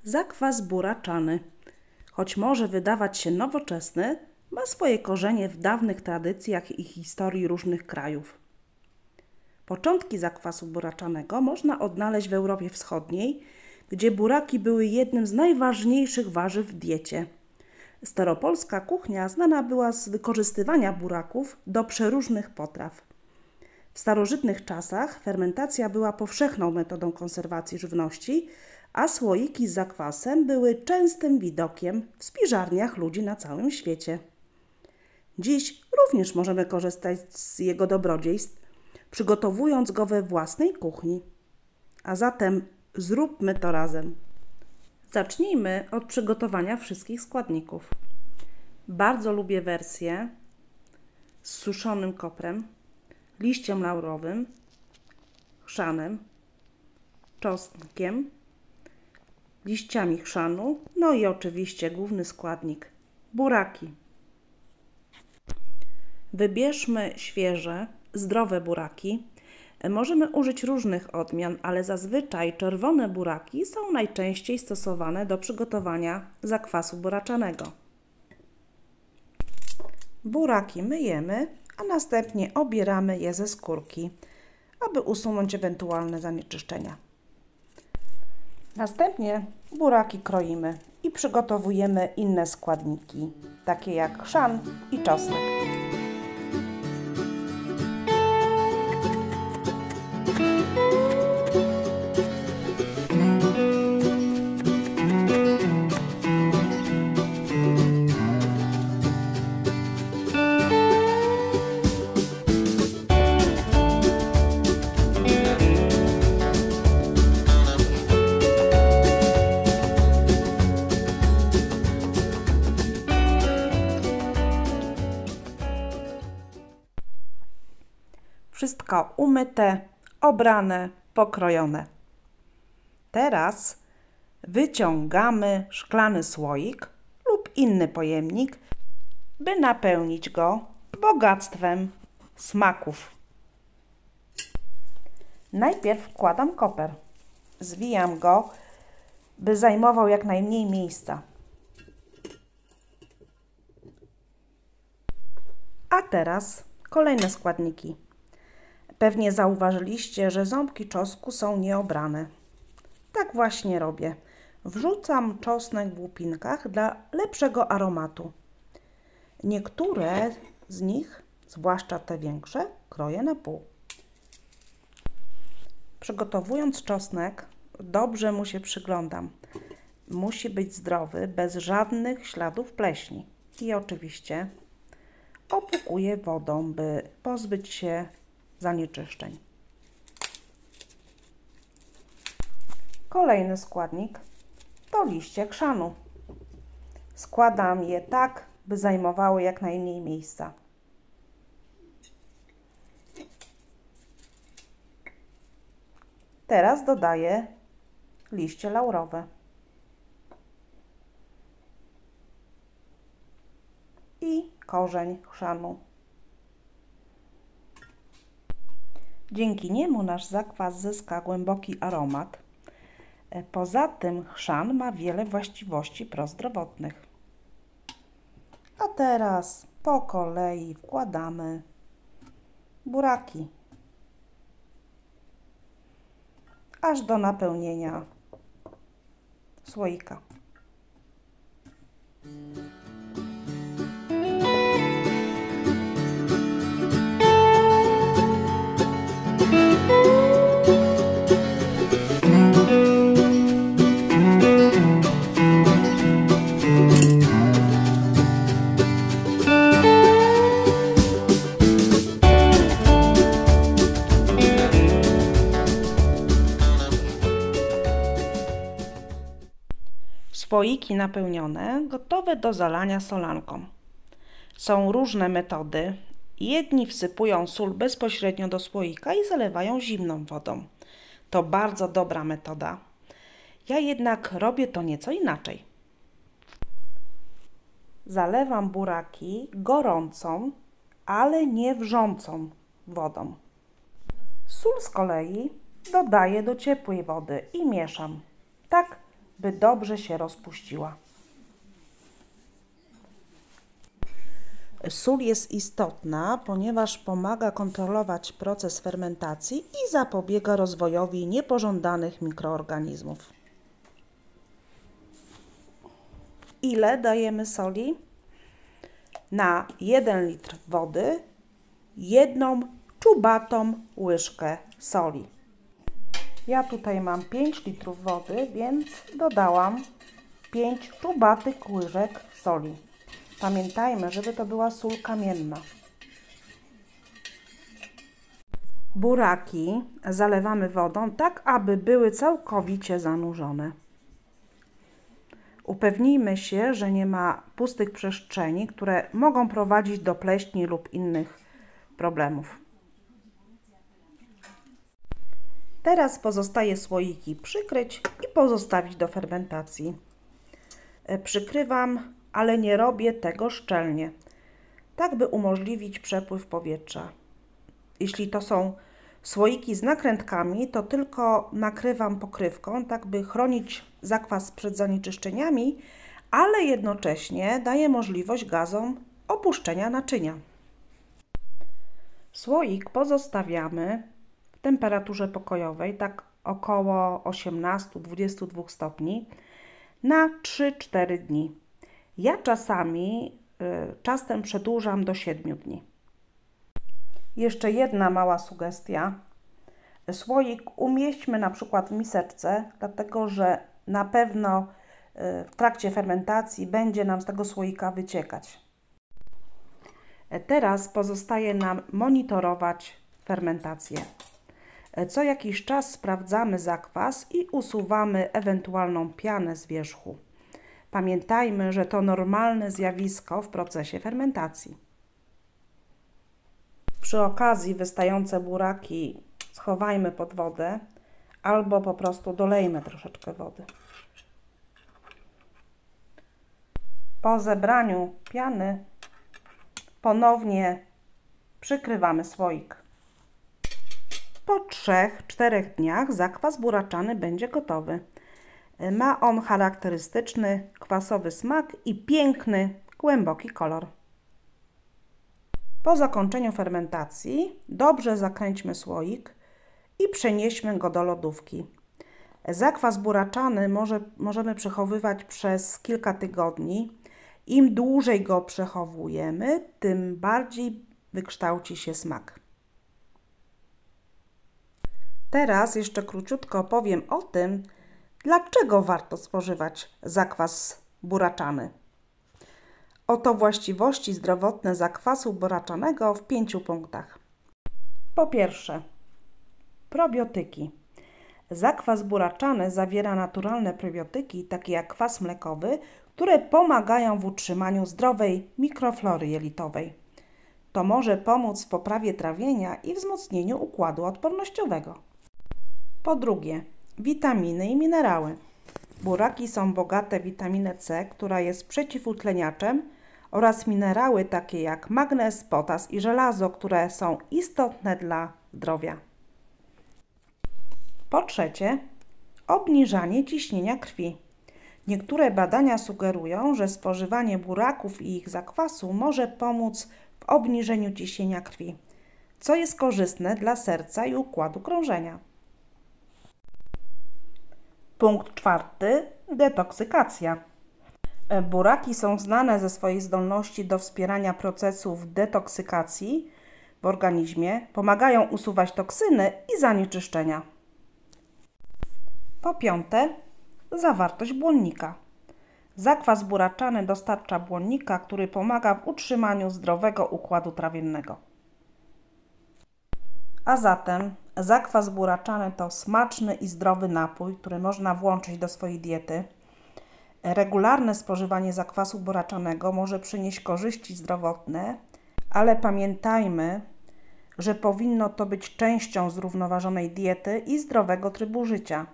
Zakwas buraczany, choć może wydawać się nowoczesny, ma swoje korzenie w dawnych tradycjach i historii różnych krajów. Początki zakwasu buraczanego można odnaleźć w Europie Wschodniej, gdzie buraki były jednym z najważniejszych warzyw w diecie. Staropolska kuchnia znana była z wykorzystywania buraków do przeróżnych potraw. W starożytnych czasach fermentacja była powszechną metodą konserwacji żywności, a słoiki z zakwasem były częstym widokiem w spiżarniach ludzi na całym świecie. Dziś również możemy korzystać z jego dobrodziejstw, przygotowując go we własnej kuchni. A zatem zróbmy to razem. Zacznijmy od przygotowania wszystkich składników. Bardzo lubię wersję z suszonym koprem, liściem laurowym, chrzanem, czosnkiem, liściami chrzanu, no i oczywiście główny składnik – buraki. Wybierzmy świeże, zdrowe buraki. Możemy użyć różnych odmian, ale zazwyczaj czerwone buraki są najczęściej stosowane do przygotowania zakwasu buraczanego. Buraki myjemy, a następnie obieramy je ze skórki, aby usunąć ewentualne zanieczyszczenia. Następnie buraki kroimy i przygotowujemy inne składniki, takie jak chrzan i czosnek. Wszystko umyte, obrane, pokrojone. Teraz wyciągamy szklany słoik lub inny pojemnik, by napełnić go bogactwem smaków. Najpierw wkładam koper. Zwijam go, by zajmował jak najmniej miejsca. A teraz kolejne składniki. Pewnie zauważyliście, że ząbki czosnku są nieobrane. Tak właśnie robię. Wrzucam czosnek w łupinkach dla lepszego aromatu. Niektóre z nich, zwłaszcza te większe, kroję na pół. Przygotowując czosnek, dobrze mu się przyglądam. Musi być zdrowy, bez żadnych śladów pleśni. I oczywiście opłukuję wodą, by pozbyć się zanieczyszczeń. Kolejny składnik to liście chrzanu. Składam je tak, by zajmowały jak najmniej miejsca. Teraz dodaję liście laurowe i korzeń chrzanu. Dzięki niemu nasz zakwas zyska głęboki aromat. Poza tym chrzan ma wiele właściwości prozdrowotnych. A teraz po kolei wkładamy buraki, aż do napełnienia słoika. Słoiki napełnione, gotowe do zalania solanką. Są różne metody. Jedni wsypują sól bezpośrednio do słoika i zalewają zimną wodą. To bardzo dobra metoda. Ja jednak robię to nieco inaczej. Zalewam buraki gorącą, ale nie wrzącą wodą. Sól z kolei dodaję do ciepłej wody i mieszam, tak by dobrze się rozpuściła. Sól jest istotna, ponieważ pomaga kontrolować proces fermentacji i zapobiega rozwojowi niepożądanych mikroorganizmów. Ile dajemy soli? Na 1 litr wody 1 czubatą łyżkę soli. Ja tutaj mam 5 litrów wody, więc dodałam 5 czubatych łyżek soli. Pamiętajmy, żeby to była sól kamienna. Buraki zalewamy wodą tak, aby były całkowicie zanurzone. Upewnijmy się, że nie ma pustych przestrzeni, które mogą prowadzić do pleśni lub innych problemów. Teraz pozostaje słoiki przykryć i pozostawić do fermentacji. Przykrywam, ale nie robię tego szczelnie, tak by umożliwić przepływ powietrza. Jeśli to są słoiki z nakrętkami, to tylko nakrywam pokrywką, tak by chronić zakwas przed zanieczyszczeniami, ale jednocześnie daję możliwość gazom opuszczenia naczynia. Słoik pozostawiamy w temperaturze pokojowej, tak około 18-22 stopni, na 3-4 dni. Ja czasami czas ten przedłużam do 7 dni. Jeszcze jedna mała sugestia. Słoik umieśćmy na przykład w miseczce, dlatego że na pewno w trakcie fermentacji będzie nam z tego słoika wyciekać. Teraz pozostaje nam monitorować fermentację. Co jakiś czas sprawdzamy zakwas i usuwamy ewentualną pianę z wierzchu. Pamiętajmy, że to normalne zjawisko w procesie fermentacji. Przy okazji wystające buraki schowajmy pod wodę albo po prostu dolejmy troszeczkę wody. Po zebraniu piany ponownie przykrywamy słoik. Po 3-4 dniach zakwas buraczany będzie gotowy. Ma on charakterystyczny kwasowy smak i piękny, głęboki kolor. Po zakończeniu fermentacji dobrze zakręćmy słoik i przenieśmy go do lodówki. Zakwas buraczany możemy przechowywać przez kilka tygodni. Im dłużej go przechowujemy, tym bardziej wykształci się smak. Teraz jeszcze króciutko opowiem o tym, dlaczego warto spożywać zakwas buraczany. Oto właściwości zdrowotne zakwasu buraczanego w 5 punktach. Po pierwsze, probiotyki. Zakwas buraczany zawiera naturalne probiotyki, takie jak kwas mlekowy, które pomagają w utrzymaniu zdrowej mikroflory jelitowej. To może pomóc w poprawie trawienia i wzmocnieniu układu odpornościowego. Po drugie, witaminy i minerały. Buraki są bogate w witaminę C, która jest przeciwutleniaczem, oraz minerały takie jak magnez, potas i żelazo, które są istotne dla zdrowia. Po trzecie, obniżanie ciśnienia krwi. Niektóre badania sugerują, że spożywanie buraków i ich zakwasu może pomóc w obniżeniu ciśnienia krwi, co jest korzystne dla serca i układu krążenia. Punkt 4. Detoksykacja. Buraki są znane ze swojej zdolności do wspierania procesów detoksykacji w organizmie, pomagają usuwać toksyny i zanieczyszczenia. Po piąte, zawartość błonnika. Zakwas buraczany dostarcza błonnika, który pomaga w utrzymaniu zdrowego układu trawiennego. A zatem zakwas buraczany to smaczny i zdrowy napój, który można włączyć do swojej diety. Regularne spożywanie zakwasu buraczanego może przynieść korzyści zdrowotne, ale pamiętajmy, że powinno to być częścią zrównoważonej diety i zdrowego trybu życia.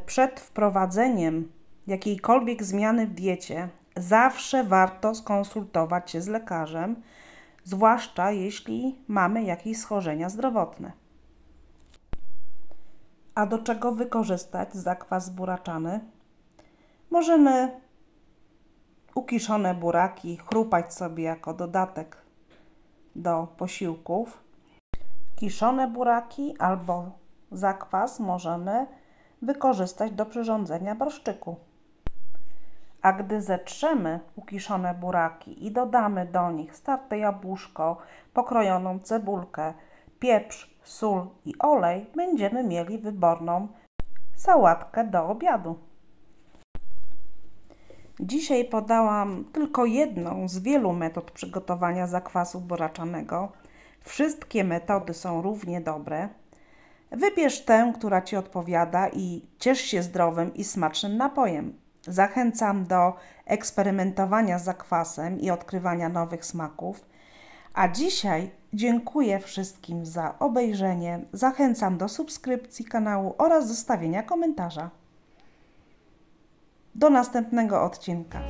Przed wprowadzeniem jakiejkolwiek zmiany w diecie zawsze warto skonsultować się z lekarzem, zwłaszcza jeśli mamy jakieś schorzenia zdrowotne. A do czego wykorzystać zakwas buraczany? Możemy ukiszone buraki chrupać sobie jako dodatek do posiłków. Kiszone buraki albo zakwas możemy wykorzystać do przyrządzenia barszczyku. A gdy zetrzemy ukiszone buraki i dodamy do nich starte jabłuszko, pokrojoną cebulkę, pieprz, sól i olej, będziemy mieli wyborną sałatkę do obiadu. Dzisiaj podałam tylko jedną z wielu metod przygotowania zakwasu buraczanego. Wszystkie metody są równie dobre. Wybierz tę, która Ci odpowiada i ciesz się zdrowym i smacznym napojem. Zachęcam do eksperymentowania z zakwasem i odkrywania nowych smaków. A dzisiaj dziękuję wszystkim za obejrzenie. Zachęcam do subskrypcji kanału oraz zostawienia komentarza. Do następnego odcinka.